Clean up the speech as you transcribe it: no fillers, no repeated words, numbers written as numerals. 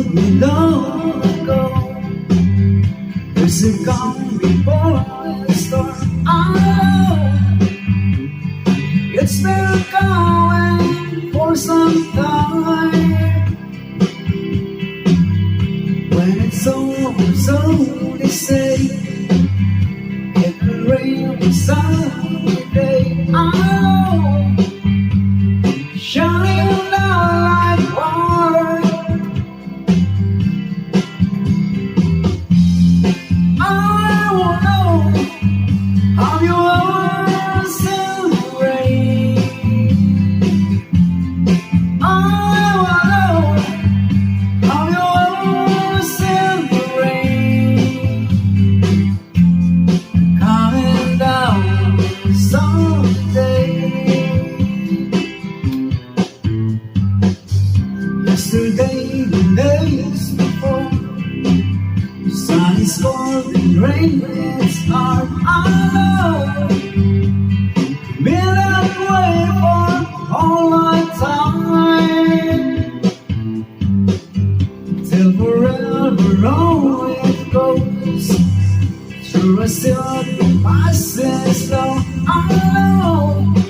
told me long ago, there's a calm before the storm. It's been going for some time. When it's over, so they say, it will rain someday. Shining down like water. I won't know how you are in the rain. I won't know how you are in the rain. Coming down someday. Yesterday, the days before, the sun is falling, rain is hard. I know, been that way for all my time. Till forever on it goes, through a still passes slow. I know.